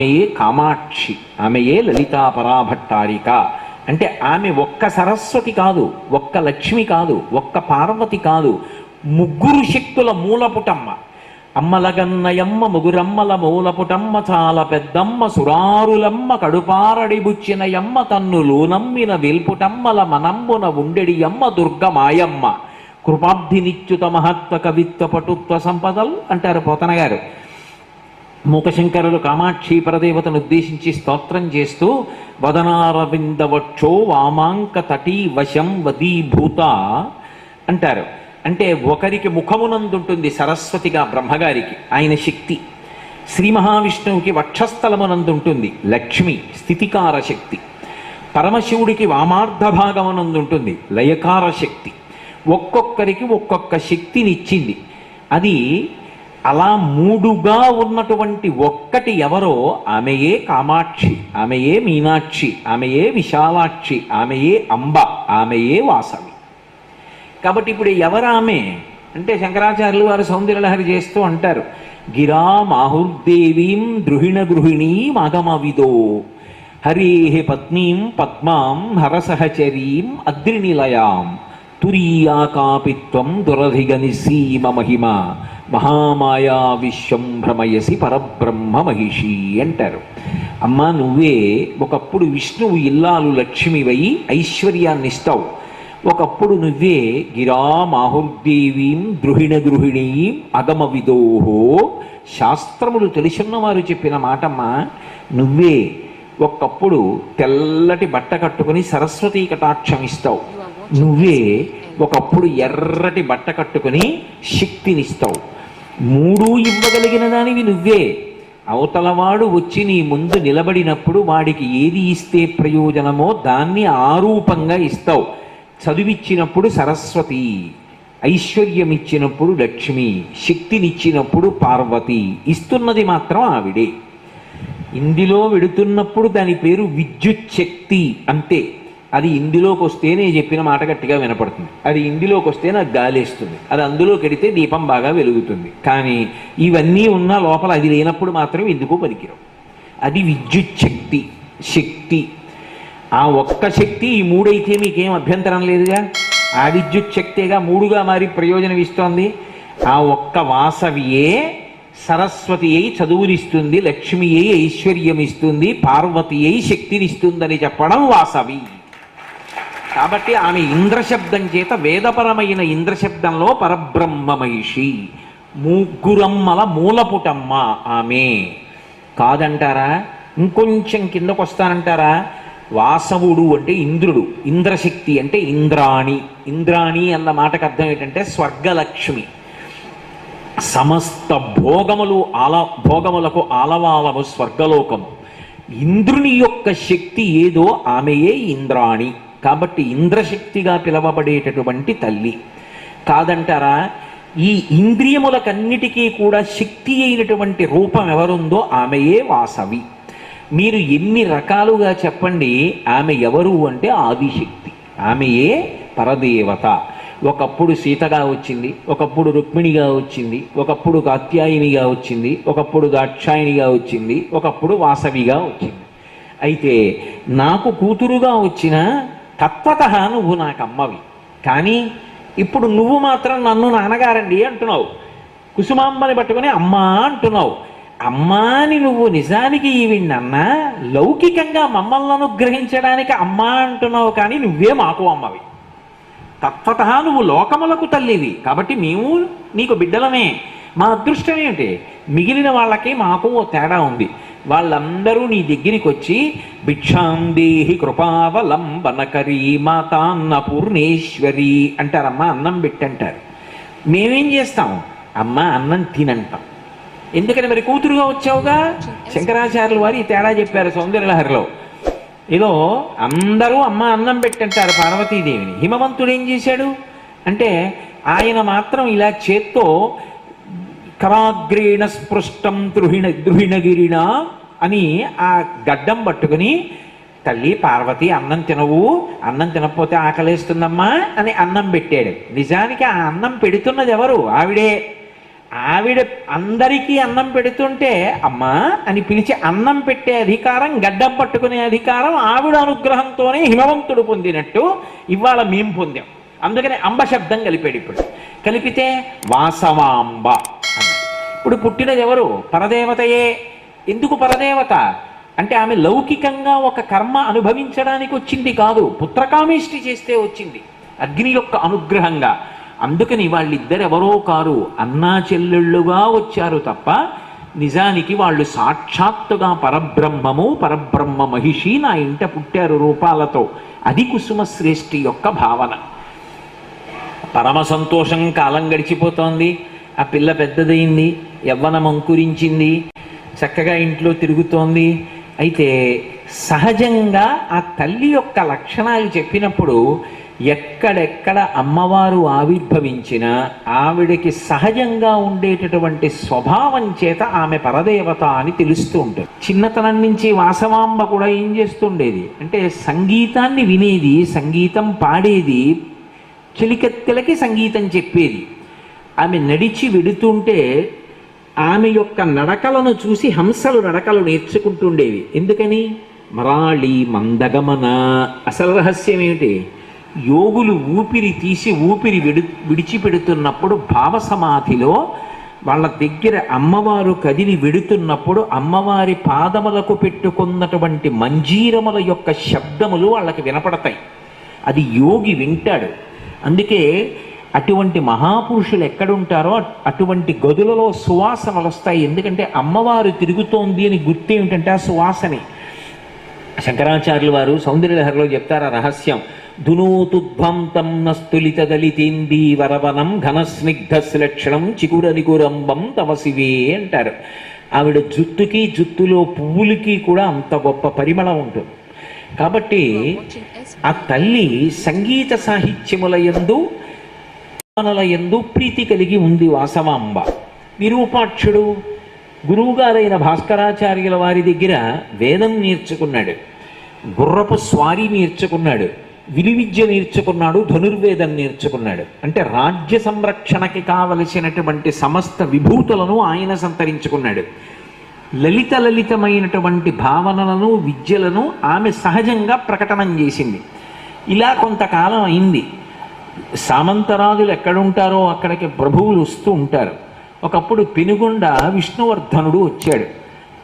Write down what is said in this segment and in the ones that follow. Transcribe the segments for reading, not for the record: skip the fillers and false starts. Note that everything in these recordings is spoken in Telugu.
ఆమెయే కామాక్షి, ఆమెయే లలితా పరాభట్టారిక. అంటే ఆమె ఒక్క సరస్వతి కాదు, ఒక్క లక్ష్మి కాదు, ఒక్క పార్వతి కాదు, ముగ్గురు శక్తుల మూలపుటమ్మ. అమ్మలగన్నయమ్మ ముగురమ్మల మూలపుటమ్మ, చాలా పెద్దమ్మ సురారులమ్మ, కడుపారడిబుచ్చినయమ్మ, తన్నులోనమ్మిన వెల్పుటమ్మల మనంబున ఉండెడియమ్మ దుర్గమాయమ్మ. కృపాబ్ధినిచ్యుత మహత్వ కవిత్వ పటుత్వ సంపదలు అంటారు పోతన గారు. మూకశంకరులు కామాక్షి పరదేవతను ఉద్దేశించి స్తోత్రం చేస్తూ వదనారవిందవక్షో వామాంక తటీ వశం వదీభూత అంటారు. అంటే ఒకరికి ముఖమునందుంటుంది సరస్వతిగా బ్రహ్మగారికి ఆయన శక్తి, శ్రీ మహావిష్ణువుకి వక్షస్థలమునందుంటుంది లక్ష్మి స్థితికార శక్తి, పరమశివుడికి వామార్ధ భాగమునందుంటుంది లయకార శక్తి. ఒక్కొక్కరికి ఒక్కొక్క శక్తినిచ్చింది. అది అలా మూడుగా ఉన్నటువంటి ఒక్కటి ఎవరో ఆమెయే కామాక్షి, ఆమెయే మీనాక్షి, ఆమెయే విశాలాక్షి, ఆమెయే అంబ, ఆమెయే వాసవి. కాబట్టి ఇప్పుడు ఎవరామె అంటే శంకరాచార్యులు వారు సౌందర్యలహరి చేస్తూ అంటారు, గిరా మాహుర్దేవీం ద్రుహిణ గృహిణీం అగమవిదో హరేహి పత్నీం పద్మాం హరసహచరీం అద్రినిలయాం తురీయాకాపిత్వం దురధిగనిసీమ మహిమ మహామాయా విశ్వం భ్రమయసి పరబ్రహ్మ మహిషి అంటారు. అమ్మా నువ్వే ఒకప్పుడు విష్ణువు ఇల్లాలు లక్ష్మివై ఐశ్వర్యాన్ని ఇస్తావు, ఒకప్పుడు నువ్వే గిరా మాహుర్దేవీం ద్రుహిణ గృహిణీం అగమ విదోహో, శాస్త్రములు తెలుసున్నవారు చెప్పిన మాటమ్మా. నువ్వే ఒకప్పుడు తెల్లటి బట్ట కట్టుకుని సరస్వతీ కటాక్షం ఇస్తావు, నువ్వే ఒకప్పుడు ఎర్రటి బట్ట కట్టుకుని శక్తినిస్తావు. మూడు ఇవ్వగలిగిన దానివి నువ్వే. అవతలవాడు వచ్చి నీ ముందు నిలబడినప్పుడు వాడికి ఏది ఇస్తే ప్రయోజనమో దాన్ని ఆరూపంగా ఇస్తావు. చదువిచ్చినప్పుడు సరస్వతి, ఐశ్వర్యం ఇచ్చినప్పుడు లక్ష్మి, శక్తినిచ్చినప్పుడు పార్వతి, ఇస్తున్నది మాత్రం ఆవిడే. ఇందులో వెడుతున్నప్పుడు దాని పేరు విద్యుత్ శక్తి అంతే. అది ఇందులోకి వస్తే నేను చెప్పిన మాట గట్టిగా వినపడుతుంది, అది ఇందులోకి వస్తే నాకు గాలేస్తుంది, అది అందులో కెడితే దీపం బాగా వెలుగుతుంది. కానీ ఇవన్నీ ఉన్న లోపల అది లేనప్పుడు మాత్రం ఎందుకు పనికిరావు. అది విద్యుత్ శక్తి. శక్తి ఆ ఒక్క శక్తి ఈ మూడైతే మీకేం అభ్యంతరం లేదుగా. ఆ విద్యుత్ శక్తిగా మూడుగా మారి ప్రయోజనం ఇస్తోంది. ఆ ఒక్క వాసవియే సరస్వతి అయి చదువునిస్తుంది, లక్ష్మి అయి ఐశ్వర్యం ఇస్తుంది, పార్వతి అయి శక్తినిస్తుందని చెప్పడం వాసవి. కాబట్టి ఆమె ఇంద్రశబ్దం చేత వేదపరమైన ఇంద్రశబ్దంలో పరబ్రహ్మ మహిషి, ముగ్గురమ్మల మూలపుటమ్మ ఆమె. కాదంటారా? ఇంకొంచెం కిందకు వస్తానంటారా? వాసవుడు అంటే ఇంద్రుడు, ఇంద్రశక్తి అంటే ఇంద్రాణి. ఇంద్రాణి అన్న మాటకు అర్థం ఏంటంటే స్వర్గలక్ష్మి. సమస్త భోగములకు ఆలవాలము స్వర్గలోకము. ఇంద్రుని యొక్క శక్తి ఏదో ఆమెయే ఇంద్రాణి. కాబట్టి ఇంద్రశక్తిగా పిలవబడేటటువంటి తల్లి. కాదంటారా? ఈ ఇంద్రియములకన్నిటికీ కూడా శక్తి అయినటువంటి రూపం ఎవరుందో ఆమెయే వాసవి. మీరు ఎన్ని రకాలుగా చెప్పండి, ఆమె ఎవరు అంటే ఆదిశక్తి, ఆమెయే పరదేవత. ఒకప్పుడు సీతగా వచ్చింది, ఒకప్పుడు రుక్మిణిగా వచ్చింది, ఒకప్పుడు కాత్యాయినిగా వచ్చింది, ఒకప్పుడు దాక్షాయినిగా వచ్చింది, ఒకప్పుడు వాసవిగా వచ్చింది. అయితే నాకు కూతురుగా వచ్చిన తత్వతః నువ్వు నాకు అమ్మవి. కానీ ఇప్పుడు నువ్వు మాత్రం నన్ను నాన్నగారండి అంటున్నావు, కుసుమాంబని పట్టుకుని అమ్మా అంటున్నావు. అమ్మాని నువ్వు నిజానికి ఈవిడన్నా లౌకికంగా మమ్మల్ని అనుగ్రహించడానికి అమ్మా అంటున్నావు, కానీ నువ్వే మాకు అమ్మవి. తత్వతః నువ్వు లోకములకు తల్లివి. కాబట్టి మేము నీకు బిడ్డలమే. మా అదృష్టం ఏమిటి? మిగిలిన వాళ్ళకి మాకు ఓ తేడా ఉంది. వాళ్ళందరూ నీ దగ్గరికి వచ్చి భిక్షాందేహి కృపావలంబనకరీ మాతాన్న పూర్ణేశ్వరి అంటారమ్మా, అన్నం పెట్టంటారు. మేమేం చేస్తాం? అమ్మ అన్నం తినంటాం. ఎందుకని? మరి కూతురుగా వచ్చావుగా. శంకరాచార్యుల వారు ఈ తేడా చెప్పారు సౌందర్యలహరిలో. ఏదో అందరూ అమ్మ అన్నం పెట్టంటారు పార్వతీదేవిని. హిమవంతుడు ఏం చేశాడు అంటే ఆయన మాత్రం ఇలా చేత్తో కరాగ్రేణ స్పృష్టం ద్రుహిణగిరిణ అని ఆ గడ్డం పట్టుకుని, తల్లి పార్వతి అన్నం తినవు, అన్నం తినకపోతే ఆకలేస్తుందమ్మా అని అన్నం పెట్టాడు. నిజానికి ఆ అన్నం పెడుతున్నది ఎవరు? ఆవిడే. ఆవిడ అందరికీ అన్నం పెడుతుంటే అమ్మా అని పిలిచి అన్నం పెట్టే అధికారం, గడ్డం పట్టుకునే అధికారం ఆవిడ అనుగ్రహంతోనే హిమవంతుడు పొందినట్టు ఇవాళ మేం పొందాం. అందుకని అంబ శబ్దం కలిపాడు. ఇప్పుడు కలిపితే వాసవాంబ అన్నాడు. ఇప్పుడు పుట్టినది ఎవరు? పరదేవతయే. ఎందుకు పరదేవత అంటే ఆమె లౌకికంగా ఒక కర్మ అనుభవించడానికి వచ్చింది కాదు, పుత్రకామేష్టి చేస్తే వచ్చింది అగ్ని యొక్క అనుగ్రహంగా. అందుకని వాళ్ళిద్దరెవరో కారు, అన్నా చెల్లెళ్ళుగా వచ్చారు తప్ప నిజానికి వాళ్ళు సాక్షాత్తుగా పరబ్రహ్మము, పరబ్రహ్మ మహిషి నా ఇంట పుట్టారు రూపాలతో. అది కుసుమశ్రేష్ఠి యొక్క భావన. పరమ సంతోషం. కాలం గడిచిపోతోంది, ఆ పిల్ల పెద్దదైంది, యవ్వనం అంకురించింది, చక్కగా ఇంట్లో తిరుగుతోంది. అయితే సహజంగా ఆ తల్లి యొక్క లక్షణాలు చెప్పినప్పుడు ఎక్కడెక్కడ అమ్మవారు ఆవిర్భవించినా ఆవిడకి సహజంగా ఉండేటటువంటి స్వభావం చేత ఆమె పరదేవత అని తెలుస్తూ ఉంటుంది. చిన్నతనం నుంచి వాసవాంబ కూడా ఏం చేస్తుండేది అంటే సంగీతాన్ని వినేది, సంగీతం పాడేది, చెలికత్తెలకి సంగీతం చెప్పేది. ఆమె నడిచి వెడుతుంటే ఆమె యొక్క నడకలను చూసి హంసలు నడకలు నేర్చుకుంటుండేవి. ఎందుకని? మరాళి మందగమన. అసలు రహస్యం ఏమిటి? యోగులు ఊపిరి తీసి ఊపిరి విడిచిపెడుతున్నప్పుడు భావసమాధిలో వాళ్ళ దగ్గర అమ్మవారు కదిలి వెడుతున్నప్పుడు అమ్మవారి పాదములకు పెట్టుకున్నటువంటి మంజీరముల యొక్క శబ్దములు వాళ్ళకి వినపడతాయి. అది యోగి వింటాడు. అందుకే అటువంటి మహాపురుషులు ఎక్కడుంటారో అటువంటి గదులలో సువాసనలు వస్తాయి. ఎందుకంటే అమ్మవారు తిరుగుతోంది అని గుర్తు ఏమిటంటే ఆ సువాసనే. శంకరాచార్యులు వారు సౌందర్యలహరిలో చెప్తారు ఆ రహస్యం. ధునోతుద్భంతం నస్తులిత దళితేందీ వరవనం ఘనస్నిగ్ధ శ్లక్షణం చిగురనిగురంబం తవ శివే అంటారు. ఆవిడ జుత్తుకి, జుత్తులో పువ్వులకి కూడా అంత గొప్ప పరిమళం ఉంటుంది. కాబట్టి ఆ తల్లి సంగీత సాహిత్యముల యందు యందు ప్రీతి కలిగి ఉంది వాసవాంబ. విరూపాక్షుడు గురువుగారైన భాస్కరాచార్యుల వారి దగ్గర వేదం నేర్చుకున్నాడు, గుర్రపు స్వారీ నేర్చుకున్నాడు, విలువిద్య నేర్చుకున్నాడు, ధనుర్వేదం నేర్చుకున్నాడు. అంటే రాజ్య సంరక్షణకి కావలసినటువంటి సమస్త విభూతులను ఆయన సంతరించుకున్నాడు. లలితమైనటువంటి భావనలను, విద్యలను ఆమె సహజంగా ప్రకటనం చేసింది. ఇలా కొంతకాలం అయింది. సామంతరాజులు ఎక్కడుంటారో అక్కడికి ప్రభువులు వస్తూ ఉంటారు. ఒకప్పుడు పెనుగొండ విష్ణువర్ధనుడు వచ్చాడు,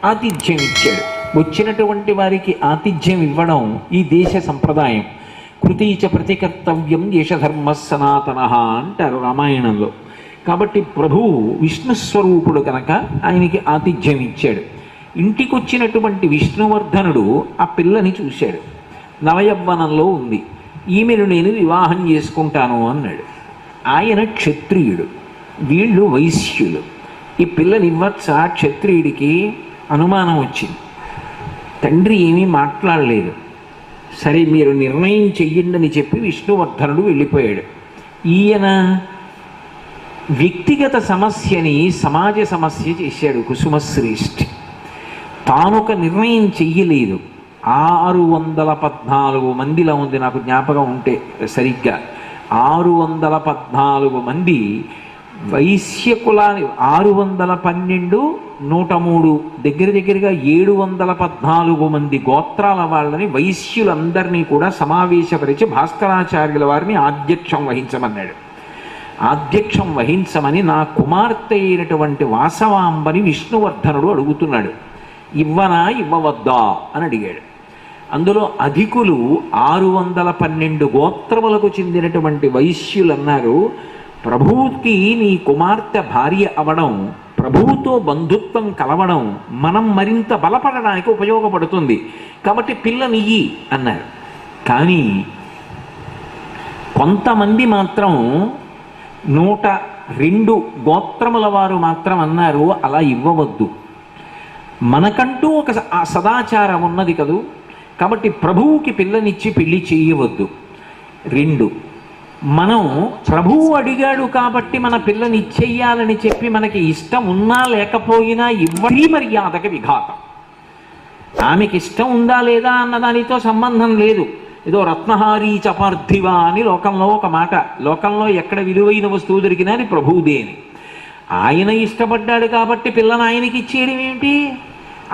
ఆతిథ్యం ఇచ్చాడు. వచ్చినటువంటి వారికి ఆతిథ్యం ఇవ్వడం ఈ దేశ సంప్రదాయం. కృతీచ ప్రతికర్తవ్యం దేశధర్మ సనాతన అంటారు రామాయణంలో. కాబట్టి ప్రభువు విష్ణుస్వరూపుడు కనుక ఆయనకి ఆతిథ్యం ఇచ్చాడు. ఇంటికి వచ్చినటువంటి విష్ణువర్ధనుడు ఆ పిల్లని చూశాడు. నవయవ్వనంలో ఉంది. ఈమెను నేను వివాహం చేసుకుంటాను అన్నాడు. ఆయన క్షత్రియుడు, వీళ్ళు వైశ్యులు. ఈ పిల్లని ఇవ్వచ్చా క్షత్రియుడికి? అనుమానం వచ్చింది. తండ్రి ఏమీ మాట్లాడలేదు. సరే మీరు నిర్ణయం చెయ్యండి అని చెప్పి విష్ణువర్ధనుడు వెళ్ళిపోయాడు. ఈయన వ్యక్తిగత సమస్యని సమాజ సమస్య చేశాడు కుసుమశ్రేష్ఠి. తానొక నిర్ణయం చెయ్యలేదు. 614 మందిలా ఉంది, నాకు జ్ఞాపకం ఉంటే సరిగ్గా 614 మంది వైశ్య కులాన్ని, 612, 103 దగ్గరగా 714 మంది గోత్రాల వాళ్ళని వైశ్యులందరినీ కూడా సమావేశపరిచి భాస్కరాచార్యుల వారిని ఆధ్యక్షం వహించమన్నాడు. ఆధ్యక్షం వహించమని నా కుమార్తె అయినటువంటి వాసవాంబని విష్ణువర్ధనుడు అడుగుతున్నాడు. ఇవ్వనా ఇవ్వవద్దా అని అడిగాడు. అందులో అధికులు 612 గోత్రములకు చెందినటువంటి వైశ్యులు అన్నారు, ప్రభువుకి నీ కుమార్తె భార్య అవడం, ప్రభువుతో బంధుత్వం కలవడం మనం మరింత బలపడడానికి ఉపయోగపడుతుంది, కాబట్టి పిల్లనియ్యి అన్నారు. కానీ కొంతమంది మాత్రం 102 గోత్రముల వారు మాత్రం అన్నారు అలా ఇవ్వవద్దు, మనకంటూ ఒక సదాచారం ఉన్నది కదూ, కాబట్టి ప్రభువుకి పిల్లనిచ్చి పెళ్లి చేయవద్దు. 2, మనం ప్రభువు అడిగాడు కాబట్టి మన పిల్లని ఇచ్చేయాలని చెప్పి మనకి ఇష్టం ఉన్నా లేకపోయినా ఇవ్వీ మర్యాదకి విఘాతం. ఆమెకి ఇష్టం ఉందా లేదా అన్నదానితో సంబంధం లేదు. ఏదో రత్నహారీ చపార్థివా అని లోకంలో ఒక మాట, లోకంలో ఎక్కడ విలువైన వస్తువు దొరికినా అది ప్రభువుదే అని. ఆయన ఇష్టపడ్డాడు కాబట్టి పిల్లని ఆయనకి ఇచ్చేయడం ఏమిటి?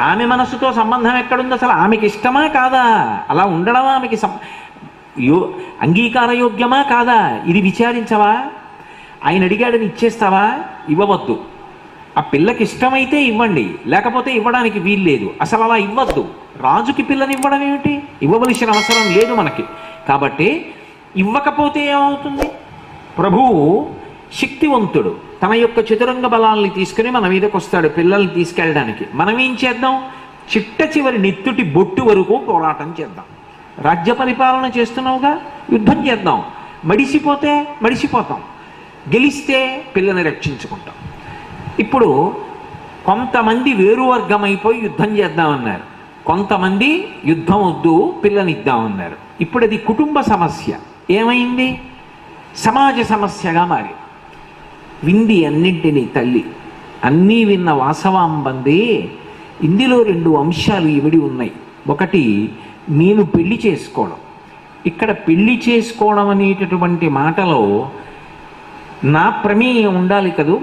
ఆమె మనసుతో సంబంధం ఎక్కడుంది? అసలు ఆమెకి ఇష్టమా కాదా? అలా ఉండడమా ఆమెకి అంగీకారయోగ్యమా కాదా? ఇది విచారించవా? ఆయన అడిగాడని ఇచ్చేస్తావా? ఇవ్వవద్దు. ఆ పిల్లకి ఇష్టమైతే ఇవ్వండి, లేకపోతే ఇవ్వడానికి వీల్లేదు. అసలు అలా ఇవ్వద్దు. రాజుకి పిల్లని ఇవ్వడం ఏమిటి? ఇవ్వవలసిన అవసరం లేదు మనకి. కాబట్టి ఇవ్వకపోతే ఏమవుతుంది? ప్రభువు శక్తివంతుడు, తన యొక్క చతురంగ బలాల్ని తీసుకుని మన మీదకి వస్తాడు పిల్లల్ని తీసుకెళ్ళడానికి. మనం ఏం చేద్దాం? చిట్ట చివరి నెత్తుటి బొట్టు వరకు పోరాటం చేద్దాం. రాజ్య పరిపాలన చేస్తున్నావుగా, యుద్ధం చేద్దాం. మడిసిపోతే మడిసిపోతాం, గెలిస్తే పిల్లని రక్షించుకుంటాం. ఇప్పుడు కొంతమంది వేరు వర్గమైపోయి యుద్ధం చేద్దామన్నారు, కొంతమంది యుద్ధం వద్దు పిల్లనిద్దామన్నారు. ఇప్పుడు అది కుటుంబ సమస్య ఏమైంది? సమాజ సమస్యగా మారి వింది అన్నింటినీ తల్లి. అన్నీ విన్న వాసవాంబంది ఇందులో 2 అంశాలు ఇవిడి ఉన్నాయి. ఒకటి, నేను పెళ్లి చేసుకోవడం. ఇక్కడ పెళ్లి చేసుకోవడం అనేటటువంటి మాటలో నా ప్రమేయం ఉండాలి కదూ,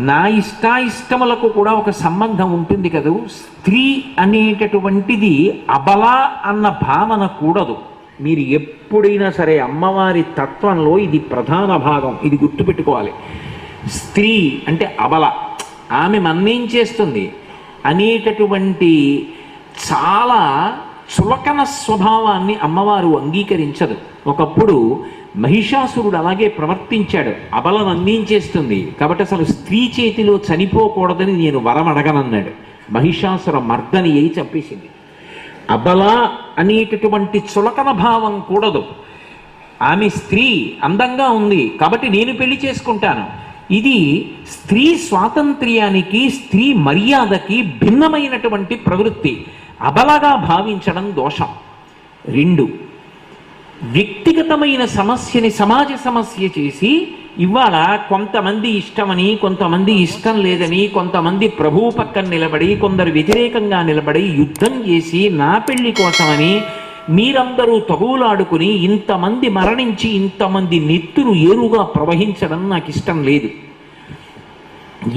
నా ఇష్టాయిష్టములకు కూడా ఒక సంబంధం ఉంటుంది కదూ. స్త్రీ అనేటటువంటిది అబల అన్న భావన కూడదు. మీరు ఎప్పుడైనా సరే అమ్మవారి తత్వంలో ఇది ప్రధాన భాగం, ఇది గుర్తుపెట్టుకోవాలి. స్త్రీ అంటే అబల, ఆమె మన్నేం చేస్తుంది అనేటటువంటి చాలా చులకన స్వభావాన్ని అమ్మవారు అంగీకరించదు. ఒకప్పుడు మహిషాసురుడు అలాగే ప్రవర్తించాడు, అబలను అందించేస్తుంది కాబట్టి అసలు స్త్రీ చేతిలో చనిపోకూడదని నేను వరం అడగనన్నాడు. మహిషాసుర మర్దని అయి చంపేసింది. అబల అనేటటువంటి చులకన భావం కూడదు. ఆమె స్త్రీ, అందంగా ఉంది కాబట్టి నేను పెళ్లి చేసుకుంటాను. ఇది స్త్రీ స్వాతంత్ర్యానికి, స్త్రీ మర్యాదకి భిన్నమైనటువంటి ప్రవృత్తి. అబలగా భావించడం దోషం. 2, వ్యక్తిగతమైన సమస్యని సమాజ సమస్య చేసి ఇవాళ కొంతమంది ఇష్టమని, కొంతమంది ఇష్టం లేదని, కొంతమంది ప్రభువు పక్కన నిలబడి, కొందరు వ్యతిరేకంగా నిలబడి యుద్ధం చేసి నా పెళ్లి కోసమని మీరందరూ తగులాడుకుని ఇంతమంది మరణించి ఇంతమంది నెత్తురు ఏరుగా ప్రవహించడం నాకు ఇష్టం లేదు.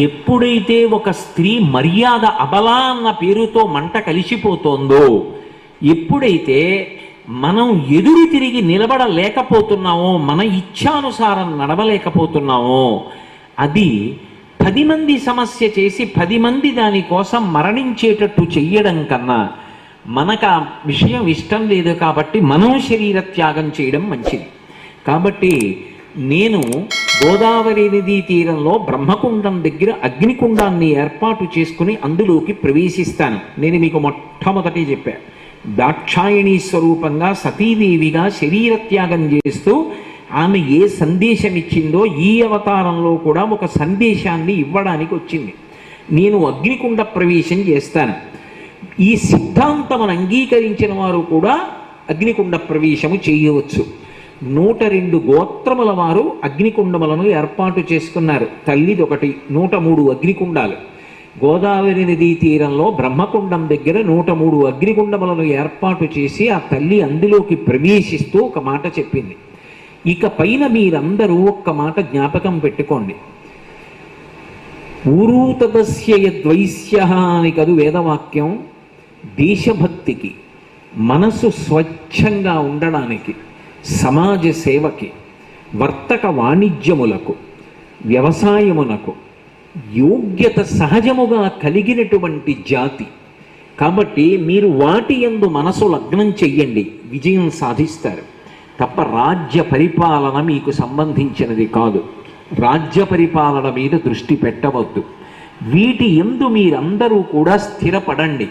ఎప్పుడైతే ఒక స్త్రీ మర్యాద అబల అన్న పేరుతో మంట కలిసిపోతోందో, ఎప్పుడైతే మనం ఎదురు తిరిగి నిలబడలేకపోతున్నామో, మన ఇచ్ఛానుసారం నడవలేకపోతున్నామో, అది 10 మంది సమస్య చేసి 10 మంది దానికోసం మరణించేటట్టు చెయ్యడం కన్నా మనకు ఆ విషయం ఇష్టం లేదు కాబట్టి మనం శరీర త్యాగం చేయడం మంచిది. కాబట్టి నేను గోదావరి నదీ తీరంలో బ్రహ్మకుండం దగ్గర అగ్నికుండాన్ని ఏర్పాటు చేసుకుని అందులోకి ప్రవేశిస్తాను. నేను మీకు మొట్టమొదటి చెప్పాను, దాక్షాయణీ స్వరూపంగా సతీదేవిగా శరీర త్యాగం చేస్తూ ఆమె ఏ సందేశం ఇచ్చిందో ఈ అవతారంలో కూడా ఒక సందేశాన్ని ఇవ్వడానికి వచ్చింది. నేను అగ్నికుండ ప్రవేశం చేస్తాను. ఈ సిద్ధాంతమును అంగీకరించిన వారు కూడా అగ్నికుండ ప్రవేశము చేయవచ్చు. 102 గోత్రముల వారు అగ్నికుండములను ఏర్పాటు చేసుకున్నారు. తల్లిది ఒకటి, 103 అగ్నికుండాలు. గోదావరి నదీ తీరంలో బ్రహ్మకుండం దగ్గర 103 అగ్నికుండములను ఏర్పాటు చేసి ఆ తల్లి అందులోకి ప్రవేశిస్తూ ఒక మాట చెప్పింది. ఇక పైన మీరందరూ ఒక్క మాట జ్ఞాపకం పెట్టుకోండి. ఊరూతదస్య యద్వైశ్య అని కదు వేదవాక్యం. దేశభక్తికి, మనసు స్వచ్ఛంగా ఉండడానికి, సమాజ సేవకి, వర్తక వాణిజ్యములకు, వ్యవసాయమునకు యోగ్యత సహజముగా కలిగినటువంటి జాతి. కాబట్టి మీరు వాటి యందు మనసు లగ్నం చెయ్యండి, విజయం సాధిస్తారు. తప్ప రాజ్య పరిపాలన మీకు సంబంధించినది కాదు. రాజ్య పరిపాలన మీద దృష్టి పెట్టవద్దు. వీటి యందు మీరందరూ కూడా స్థిరపడండి.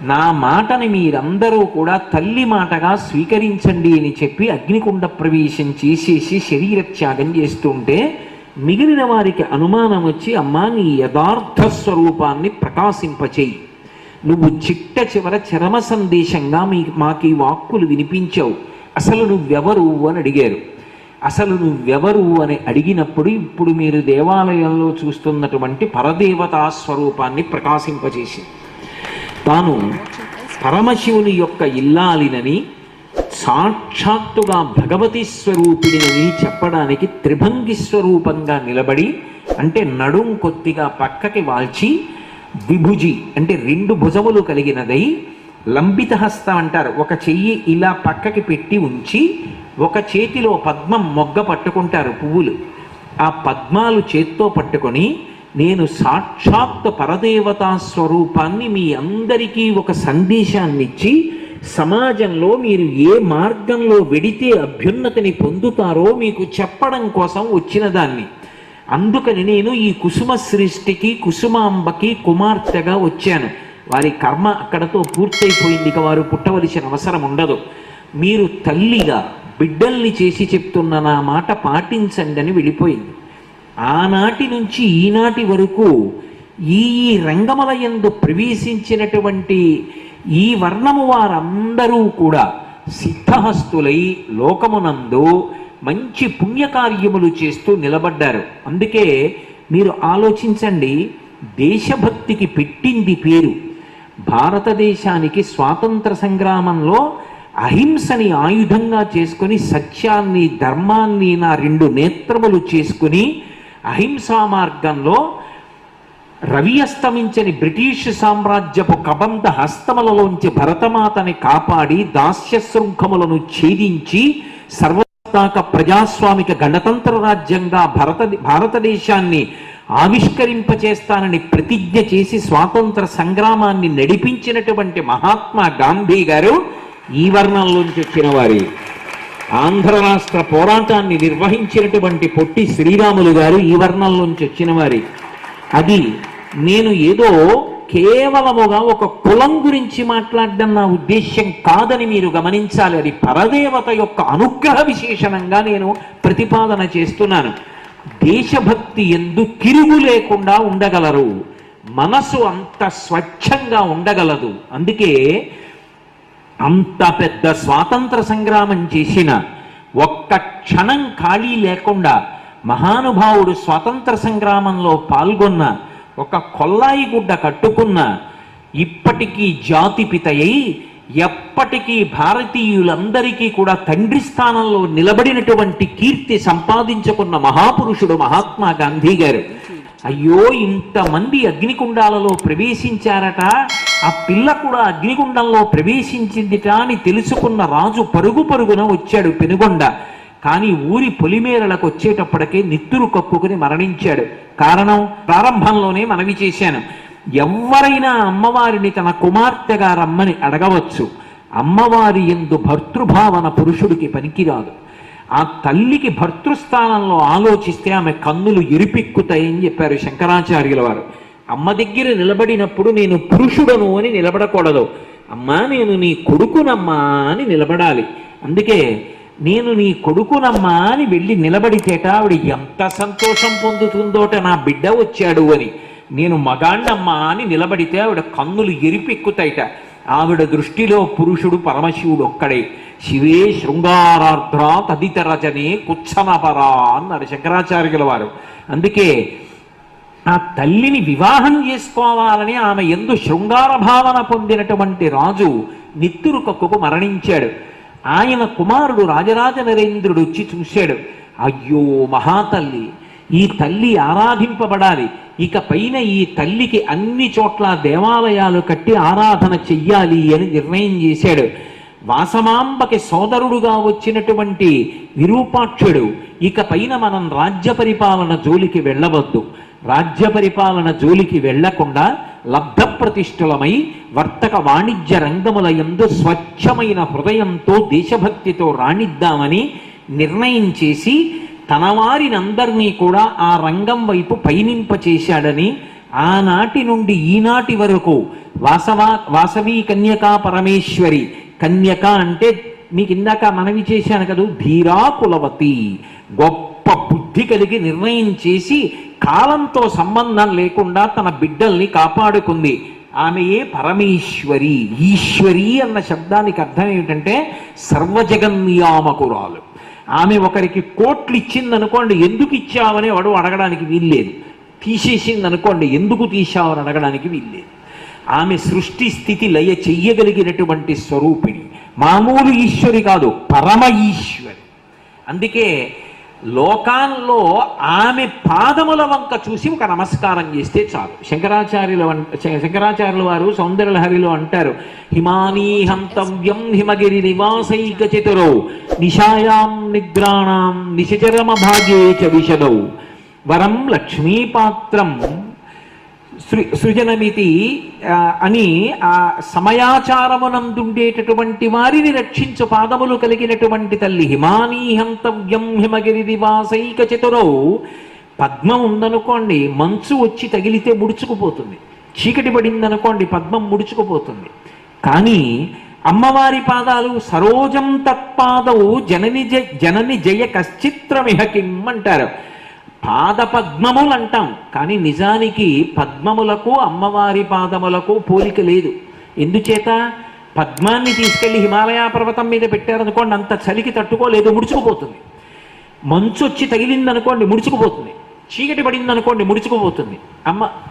నా మాటని మీరందరూ కూడా తల్లి మాటగా స్వీకరించండి అని చెప్పి అగ్నికుండ ప్రవేశం చేసేసి శరీర త్యాగం చేస్తుంటే మిగిలిన వారికి అనుమానం వచ్చి, అమ్మా నీ యథార్థ స్వరూపాన్ని ప్రకాశింపచేయి, నువ్వు చిట్ట చివర చరమ సందేశంగా మాకు ఈ వాక్కులు వినిపించావు, అసలు నువ్వెవరు అని అడిగారు. అసలు నువ్వెవరు అని అడిగినప్పుడు ఇప్పుడు మీరు దేవాలయంలో చూస్తున్నటువంటి పరదేవతా స్వరూపాన్ని ప్రకాశింపజేసి, తాను పరమశివుని యొక్క ఇల్లాలినని, సాక్షాత్తుగా భగవతి స్వరూపిణిని చెప్పడానికి త్రిభంగి స్వరూపంగా నిలబడి అంటే నడుం కొద్దిగా పక్కకి వాల్చి, ద్విభుజి అంటే రెండు భుజములు కలిగినదై, లంబిత హస్తం అంటారు, ఒక చెయ్యి ఇలా పక్కకి పెట్టి ఉంచి ఒక చేతిలో పద్మం మొగ్గ పట్టుకుంటారు పువ్వులు, ఆ పద్మాలు చేత్తో పట్టుకొని నేను సాక్షాత్ పరదేవతా స్వరూపాన్ని మీ అందరికీ ఒక సందేశాన్ని ఇచ్చి సమాజంలో మీరు ఏ మార్గంలో వెడితే అభ్యున్నతిని పొందుతారో మీకు చెప్పడం కోసం వచ్చిన దాన్ని. అందుకని నేను ఈ కుసుమ సృష్టికి కుసుమాంబకి కుమార్తెగా వచ్చాను. వారి కర్మ అక్కడతో పూర్తయిపోయింది, ఇక వారు పుట్టవలసిన అవసరం ఉండదు. మీరు తల్లిగా బిడ్డల్ని చేసి చెప్తున్న నా మాట పాటించండి అని వెళ్ళిపోయింది. ఆనాటి నుంచి ఈనాటి వరకు ఈ రంగములయందు ప్రవేశించినటువంటి ఈ వర్ణము వారందరూ కూడా సిద్ధహస్తులై లోకమునందు మంచి పుణ్యకార్యములు చేస్తూ నిలబడ్డారు. అందుకే మీరు ఆలోచించండి, దేశభక్తికి పెట్టింది పేరు. భారతదేశానికి స్వాతంత్ర సంగ్రామంలో అహింసని ఆయుధంగా చేసుకుని, సత్యాన్ని ధర్మాన్ని నా రెండు నేత్రములు చేసుకుని అహింసా మార్గంలో రవి అస్తమించని బ్రిటిష్ సామ్రాజ్యపు కబంధ హస్తములలోంచి భరతమాతని కాపాడి దాస్య శృంఖములను ఛేదించి సర్వతాక ప్రజాస్వామిక గణతంత్ర రాజ్యంగా భారతదేశాన్ని ఆవిష్కరింపచేస్తానని ప్రతిజ్ఞ చేసి స్వాతంత్ర సంగ్రామాన్ని నడిపించినటువంటి మహాత్మా గాంధీ గారు ఈ వర్ణంలోంచి వచ్చిన వారి. ఆంధ్ర రాష్ట్ర పోరాటాన్ని నిర్వహించినటువంటి పొట్టి శ్రీరాములు గారు ఈ వర్ణంలోంచి వచ్చిన వారి. అది నేను ఏదో కేవలముగా ఒక కులం గురించి మాట్లాడడం నా ఉద్దేశ్యం కాదని మీరు గమనించాలి. అది పరదేవత యొక్క అనుగ్రహ విశేషణంగా నేను ప్రతిపాదన చేస్తున్నాను. దేశభక్తి ఎందు తిరుగు లేకుండా ఉండగలరు, మనసు అంత స్వచ్ఛంగా ఉండగలదు. అందుకే అంత పెద్ద స్వాతంత్ర సంగ్రామం చేసిన ఒక్క క్షణం ఖాళీ లేకుండా మహానుభావుడు స్వాతంత్ర సంగ్రామంలో పాల్గొన్న, ఒక కొల్లాయి గుడ్డ కట్టుకున్న, ఇప్పటికీ జాతిపితయై ఎప్పటికీ భారతీయులందరికీ కూడా తండ్రి స్థానంలో నిలబడినటువంటి కీర్తి సంపాదించుకున్న మహాపురుషుడు మహాత్మా గాంధీ గారు. అయ్యో, ఇంతమంది అగ్నికుండాలలో ప్రవేశించారట, ఆ పిల్ల కూడా అగ్నిగుండంలో ప్రవేశించిందిట అని తెలుసుకున్న రాజు పరుగు పరుగున వచ్చాడు పెనుగొండ. కానీ ఊరి పొలిమేరలకు వచ్చేటప్పటికే నిత్తురు కక్కుకుని మరణించాడు. కారణం ప్రారంభంలోనే మనవి చేశాను. ఎవరైనా అమ్మవారిని తన కుమార్తెగా రమ్మని అడగవచ్చు. అమ్మవారి యందు భర్తృభావన పురుషుడికి పనికిరాదు. ఆ తల్లికి భర్తృస్థానంలో ఆలోచిస్తే ఆమె కన్నులు ఎరిపెక్కుతాయని చెప్పారు శంకరాచార్యుల వారు. అమ్మ దగ్గర నిలబడినప్పుడు నేను పురుషుడను అని నిలబడకూడదు. అమ్మా, నేను నీ కొడుకునమ్మా అని నిలబడాలి. అందుకే నేను నీ కొడుకునమ్మా అని వెళ్ళి నిలబడితేట ఆవిడ ఎంత సంతోషం పొందుతుందోట, నా బిడ్డ వచ్చాడు అని. నేను మగాండమ్మా అని నిలబడితే ఆవిడ కన్నులు ఎరిపెక్కుతాయిట. ఆవిడ దృష్టిలో పురుషుడు పరమశివుడు ఒక్కడే. శివే శృంగారార్ధ్ర తదితరజనే కుచ్చనపరా అన్నాడు శంకరాచార్యుల వారు. అందుకే ఆ తల్లిని వివాహం చేసుకోవాలని ఆమె ఎందు శృంగార భావన పొందినటువంటి రాజు నిత్తురు కక్కుకు మరణించాడు. ఆయన కుమారుడు రాజరాజ నరేంద్రుడు వచ్చి చూశాడు. అయ్యో మహాతల్లి, ఈ తల్లి ఆరాధింపబడాలి, ఇక పైన ఈ తల్లికి అన్ని చోట్ల దేవాలయాలు కట్టి ఆరాధన చెయ్యాలి అని నిర్ణయం చేశాడు. వాసమాంబకి సోదరుడుగా వచ్చినటువంటి విరూపాక్షుడు ఇక పైన మనం రాజ్య పరిపాలన జోలికి వెళ్ళవద్దు, రాజ్య పరిపాలన జోలికి వెళ్లకుండా లబ్ధ ప్రతిష్ఠులమై వర్తక వాణిజ్య రంగముల యందు స్వచ్ఛమైన హృదయంతో దేశభక్తితో రాణిద్దామని నిర్ణయం చేసి తన వారినందరినీ కూడా ఆ రంగం వైపు పయనింప చేశాడని, ఆనాటి నుండి ఈనాటి వరకు వాసవి కన్యకా పరమేశ్వరి. కన్యక అంటే మీకు ఇందాక మనవి చేశాను కదా, ధీరా కులవతి, గొప్ప బుద్ధి కలిగి నిర్ణయం చేసి కాలంతో సంబంధం లేకుండా తన బిడ్డల్ని కాపాడుకుంది. ఆమెయే పరమేశ్వరి. ఈశ్వరి అన్న శబ్దానికి అర్థం ఏమిటంటే సర్వజగన్నియామకురాలు. ఆమె ఒకరికి కోట్లు ఇచ్చిందనుకోండి, ఎందుకు ఇచ్చావని వాడు అడగడానికి వీల్లేదు. తీసేసిందనుకోండి, ఎందుకు తీసావని అడగడానికి వీల్లేదు. ఆమె సృష్టి స్థితి లయ చెయ్యగలిగినటువంటి స్వరూపిణి. మామూలు ఈశ్వరి కాదు, పరమ ఈశ్వరి. అందుకే లోకాల్లో ఆమె పాదముల వంక చూసి ఒక నమస్కారం చేస్తే చాలు. శంకరాచార్యుల వారు సౌందర్యలహరిలో అంటారు, హిమానీ హంతవ్యం హిమగిరి నివాసైక చతురౌ నిశాయాం నిద్రాణం నిశచరమ భాగే చ విశదౌ వరం లక్ష్మీపాత్రం సృజనమితి అని ఆ సమయాచారమునందుండేటటువంటి వారిని రక్షించు పాదములు కలిగినటువంటి తల్లి. హిమానీ హంతవ్యం హిమగిరి నివాసైక చతురౌ. పద్మం ఉందనుకోండి, మంచు వచ్చి తగిలితే ముడుచుకుపోతుంది. చీకటి పడిందనుకోండి, పద్మం ముడుచుకుపోతుంది. కానీ అమ్మవారి పాదాలు సరోజం తత్పాదౌ జనని జయ కశ్చిత్రమిహ కిం అంటారు. పాద పద్మములు అంటాం, కానీ నిజానికి పద్మములకు అమ్మవారి పాదములకు పోలిక లేదు. ఎందుచేత? పద్మాన్ని తీసుకెళ్లి హిమాలయ పర్వతం మీద పెట్టారనుకోండి, అంత చలికి తట్టుకోలేదు, ముడుచుకుపోతుంది. మంచు వచ్చి తగిలిందనుకోండి, ముడుచుకుపోతుంది. చీకటి పడిందనుకోండి, ముడుచుకుపోతుంది.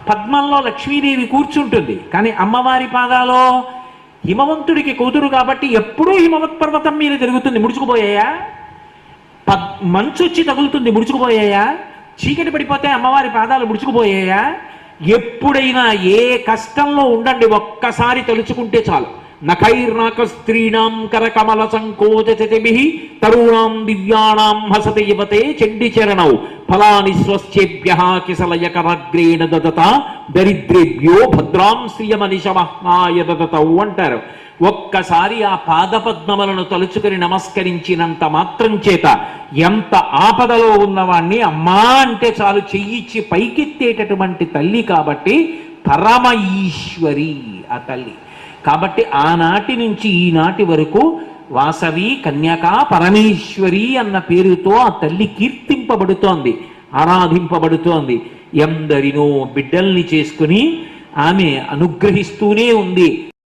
పద్మంలో లక్ష్మీదేవి కూర్చుంటుంది, కానీ అమ్మవారి పాదాలో హిమవంతుడికి కూతురు కాబట్టి ఎప్పుడూ హిమవత్ పర్వతం మీద తిరుగుతుంది, ముడుచుకుపోయాయా? మంచు వచ్చి తగులుతుంది, ముడుచుకుపోయాయా? చీకటి పడిపోతే అమ్మవారి పాదాలు ముడుచుకుపోయాయా? ఎప్పుడైనా ఏ కష్టంలో ఉండండి, ఒక్కసారి తలుచుకుంటే చాలు. నఖైర్నాక స్త్రీణాం కరకమల సంకోచతిభిః తరుణాం దివ్యానాం హసతి యువతే చండి చరణౌ ఫలాని స్వస్యేభ్యః కిసలయకరగ్రేణ దదత దరిద్రేభ్యో భద్రాం శ్రియమనిశమహ్నాయ దదతౌ అంటారు. ఒక్కసారి ఆ పాదపద్మములను తలుచుకుని నమస్కరించినంత మాత్రం చేత ఎంత ఆపదలో ఉన్నవాణ్ణి అమ్మా అంటే చాలు చెయ్యిచ్చి పైకెత్తేటటువంటి తల్లి. కాబట్టి పరమ ఈశ్వరి ఆ తల్లి. కాబట్టి ఆనాటి నుంచి ఈనాటి వరకు వాసవి కన్యకా పరమేశ్వరి అన్న పేరుతో ఆ తల్లి కీర్తింపబడుతోంది, ఆరాధింపబడుతోంది. ఎందరినో బిడ్డల్ని చేసుకుని ఆమె అనుగ్రహిస్తూనే ఉంది.